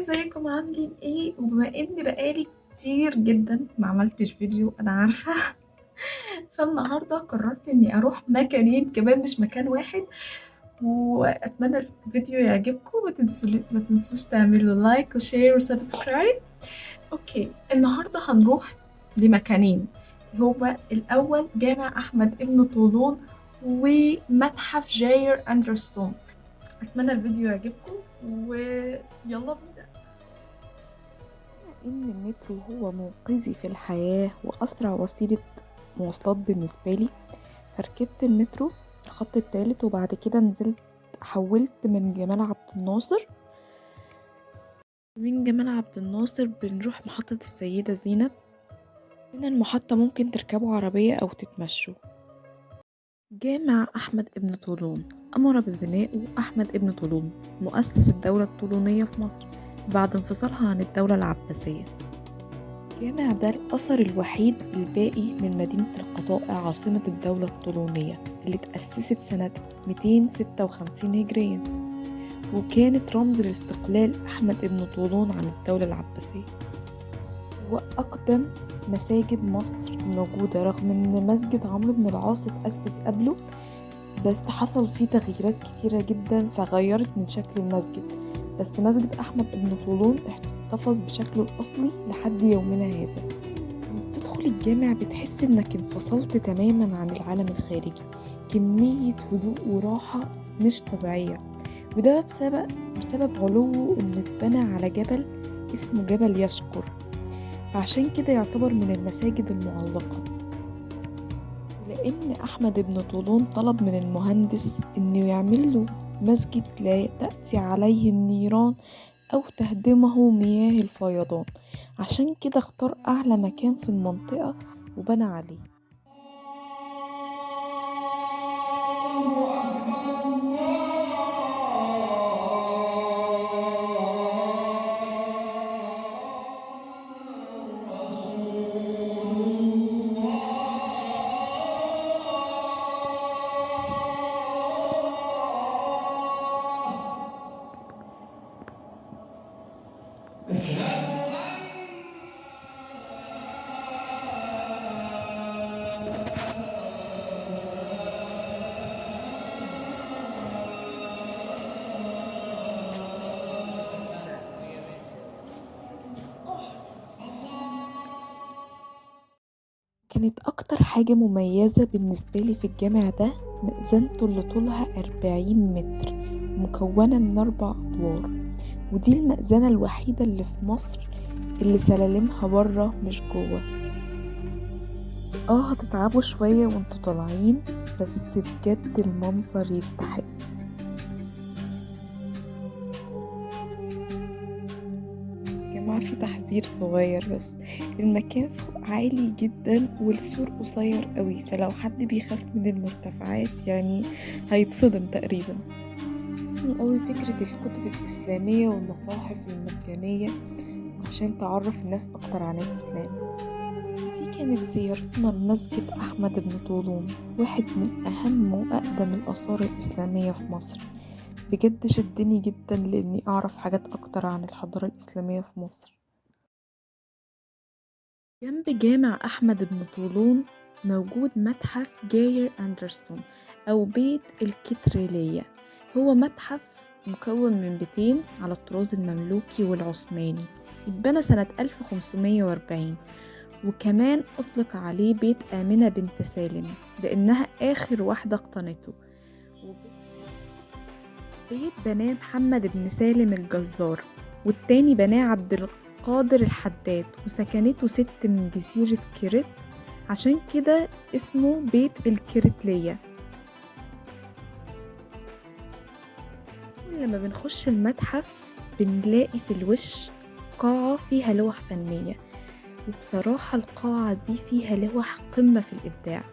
ازيكم عاملين ايه؟ وبما ان بقالي كتير جدا ما عملتش فيديو، انا عارفة. فالنهاردة قررت اني اروح مكانين كمان مش مكان واحد. واتمنى الفيديو يعجبكم. ما تنسوش تعملوا لايك وشير وسبسكرايب. اوكي، النهاردة هنروح لمكانين. هو الاول جامع احمد ابن طولون ومتحف جاير اندرسون. اتمنى الفيديو يعجبكم ويلا بينا. إن المترو هو منقذي في الحياة وأسرع وسيلة مواصلات بالنسبة لي، فركبت المترو الخط التالت وبعد كده نزلت، حولت من جمال عبد الناصر. من جمال عبد الناصر بنروح محطة السيدة زينب. من المحطة ممكن تركبوا عربية أو تتمشوا. جامع أحمد ابن طولون أمر ببنائه أحمد ابن طولون مؤسس الدولة الطولونية في مصر بعد انفصالها عن الدولة العباسية. الجامع ده الأثر الوحيد الباقي من مدينة القضاء عاصمة الدولة الطولونية اللي تأسست سنة 256 هجريا، وكانت رمز لاستقلال أحمد ابن طولون عن الدولة العباسية. وأقدم مساجد مصر موجودة، رغم إن مسجد عمرو بن العاص اتأسس قبله، بس حصل فيه تغييرات كتيرة جدا فغيرت من شكل المسجد، بس مسجد أحمد ابن طولون احتفظ بشكله الأصلي لحد يومنا هذا. لما بتدخل الجامع بتحس إنك انفصلت تماما عن العالم الخارجي، كمية هدوء وراحة مش طبيعية، وده بسبب علوه إنه اتبنى على جبل اسمه جبل يشكر، فعشان كده يعتبر من المساجد المعلقة. لأن أحمد بن طولون طلب من المهندس إنه يعمل له مسجد لا تأتي عليه النيران أو تهدمه مياه الفيضان، عشان كده اختار أعلى مكان في المنطقة وبنى عليه. الله أكبر الله رسول الله أشهد أن كانت أكتر حاجة مميزة بالنسبة لي في الجامع ده مئذنته اللي طولها 40 متر، مكونة من 4 أدوار، ودي المأذنة الوحيدة اللي في مصر اللي سلالمها بره مش جوه. هتتعبوا شوية وانتوا طالعين، بس بجد المنظر يستحق. يا جماعة في تحذير صغير بس، المكان فوق عالي جدا والسور قصير قوي، فلو حد بيخاف من المرتفعات يعني هيتصدم تقريبا. قوي فكرة الكتب الإسلامية والمصاحف المجانية عشان تعرف الناس أكتر عن الإسلام. دي كانت زيارتنا لمسجد أحمد بن طولون، واحد من أهم وأقدم الآثار الإسلامية في مصر. بجد شدني جدا لأني أعرف حاجات أكتر عن الحضارة الإسلامية في مصر. جنب جامع أحمد بن طولون موجود متحف جاير أندرسون أو بيت الكتريلية. هو متحف مكون من بيتين على الطراز المملوكي والعثماني، اتبنى سنة 1540، وكمان أطلق عليه بيت آمنة بنت سالم لأنها آخر واحدة اقتنته. بيت بناه محمد بن سالم الجزار، والتاني بناه عبد القادر الحداد، وسكنته ست من جزيرة كريت، عشان كده اسمه بيت الكريتلية. لما بنخش المتحف بنلاقي في الوش قاعة فيها لوح فنية، وبصراحة القاعة دي فيها لوح قمة في الإبداع.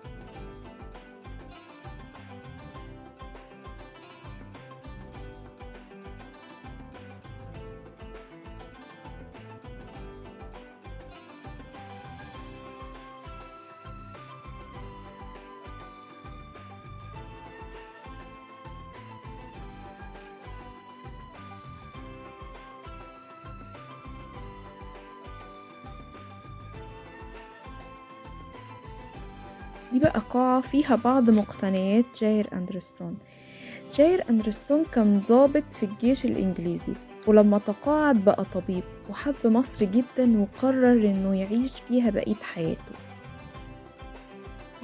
دي بقى قاعة فيها بعض مقتنيات جاير أندرسون. جاير أندرسون كان ضابط في الجيش الإنجليزي، ولما تقاعد بقى طبيب وحب مصر جدا وقرر إنه يعيش فيها بقية حياته.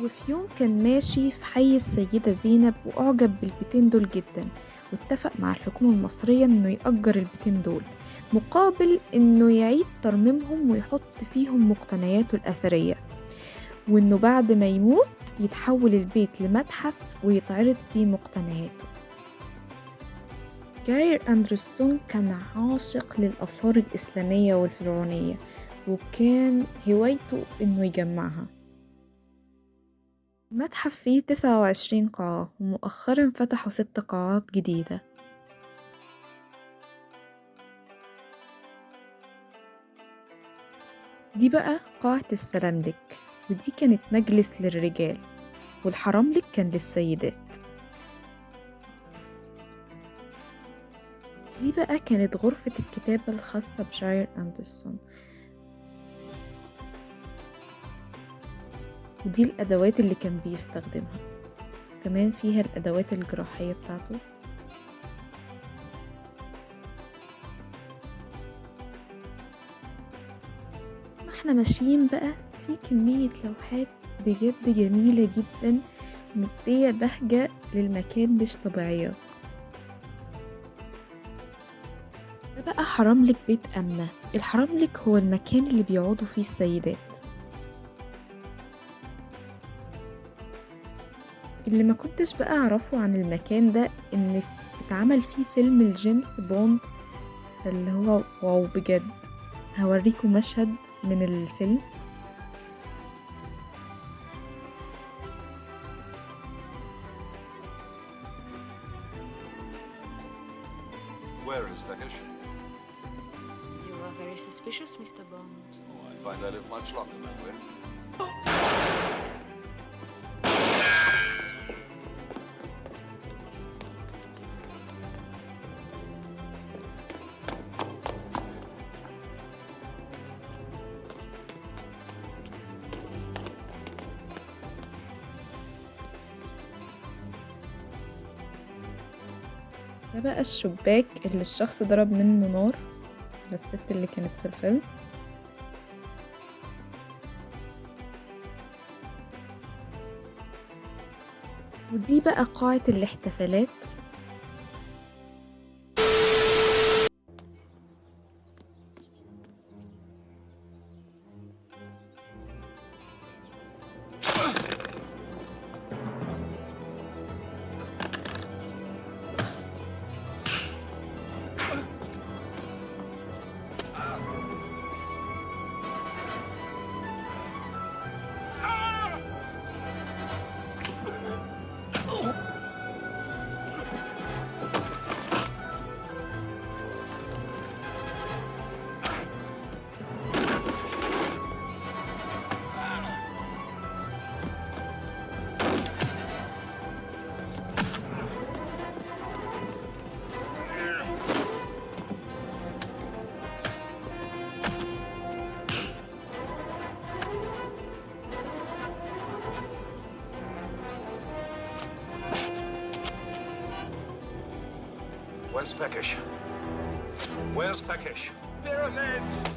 وفي يوم كان ماشي في حي السيدة زينب وأعجب بالبيتين دول جدا، واتفق مع الحكومة المصرية إنه يأجر البيتين دول مقابل إنه يعيد ترميمهم ويحط فيهم مقتنياته الأثرية، وإنه بعد ما يموت يتحول البيت لمتحف ويتعرض فيه مقتنياته. جاير أندرسون كان عاشق للآثار الإسلامية والفرعونية، وكان هوايته إنه يجمعها. المتحف فيه 29 قاعة، ومؤخرا فتحوا 6 قاعات جديدة. دي بقى قاعة السلاملك، ودي كانت مجلس للرجال، والحرملك كان للسيدات. دي بقى كانت غرفة الكتابة الخاصة بجاير أندرسون، ودي الأدوات اللي كان بيستخدمها، كمان فيها الأدوات الجراحية بتاعته. احنا ماشيين بقى في كمية لوحات بجد جميلة جدا، مدية بهجة للمكان مش طبيعية. ده بقى حرملك بيت أمنة. الحرملك هو المكان اللي بيقعدوا فيه السيدات. اللي ما كنتش بقى أعرفه عن المكان ده إن اتعمل فيه فيلم الجيمس بوند، فاللي هو واو بجد. هوريكم مشهد من الفيلم. Where is Beckish? You are very suspicious, Mr. Bond. Oh, I find I live much longer that way. ده بقى الشباك اللي الشخص ضرب منه نار للست اللي كانت في الفيلم. ودي بقى قاعة الاحتفالات. Where's Beckish? Where's Beckish? Pyramids!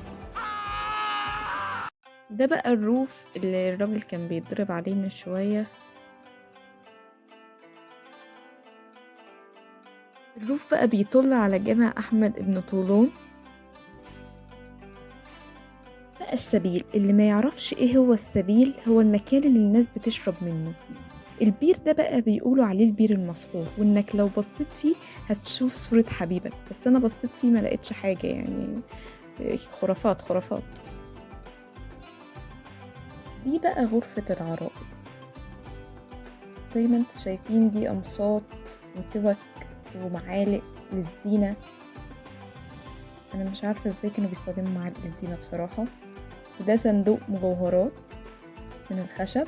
ده بقى الروف اللي الراجل كان بيتضرب عليه من شوية. الروف بقى بيطل على جامع أحمد ابن طولون. بقى السبيل، اللي ما يعرفش ايه هو السبيل، هو المكان اللي الناس بتشرب منه. البير ده بقى بيقولوا عليه البير المسحور، وانك لو بصيت فيه هتشوف صورة حبيبك، بس انا بصيت فيه ما لقيتش حاجة، يعني خرافات خرافات. دي بقى غرفة العرائس. زي ما انتوا شايفين دي أمصات وتوك ومعالق للزينة. انا مش عارفة ازاي كانوا بيستخدموا معالق للزينة بصراحة. وده صندوق مجوهرات من الخشب.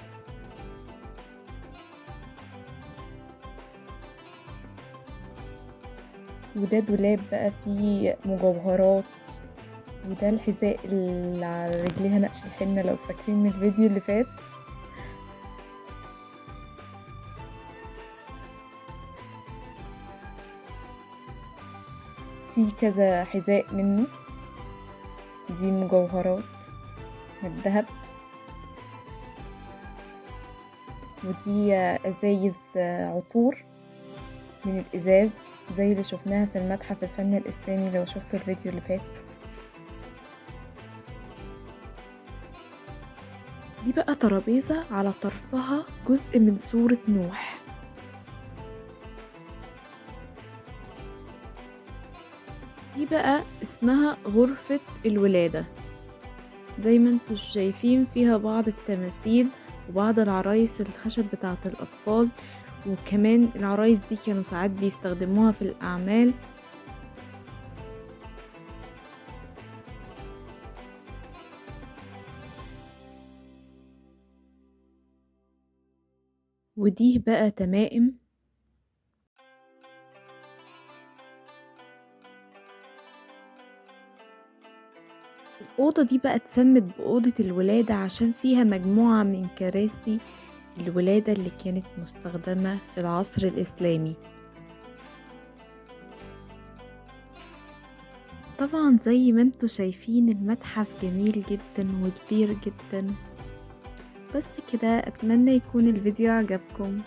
وده دولاب بقى فيه مجوهرات. وده الحذاء اللي على رجليها نقش الحنة، لو فاكرين من الفيديو اللي فات. في كذا حذاء منه، دي مجوهرات من الذهب، ودي ازايز عطور من الازاز زي اللي شفناها في المتحف الفني الاسلامي لو شفتوا الفيديو اللي فات. دي بقى ترابيزة على طرفها جزء من سورة نوح. دي بقى اسمها غرفة الولادة، زي ما انتوا شايفين فيها بعض التماثيل وبعض العرايس الخشب بتاعة الأطفال، وكمان العرايس دي كانوا ساعات بيستخدموها في الأعمال. ودي بقى تمائم. الأوضة دي بقى اتسمت بأوضة الولادة عشان فيها مجموعة من كراسي الولادة اللي كانت مستخدمة في العصر الإسلامي. طبعا زي ما انتوا شايفين المتحف جميل جدا وكبير جدا. بس كده، أتمنى يكون الفيديو عجبكم.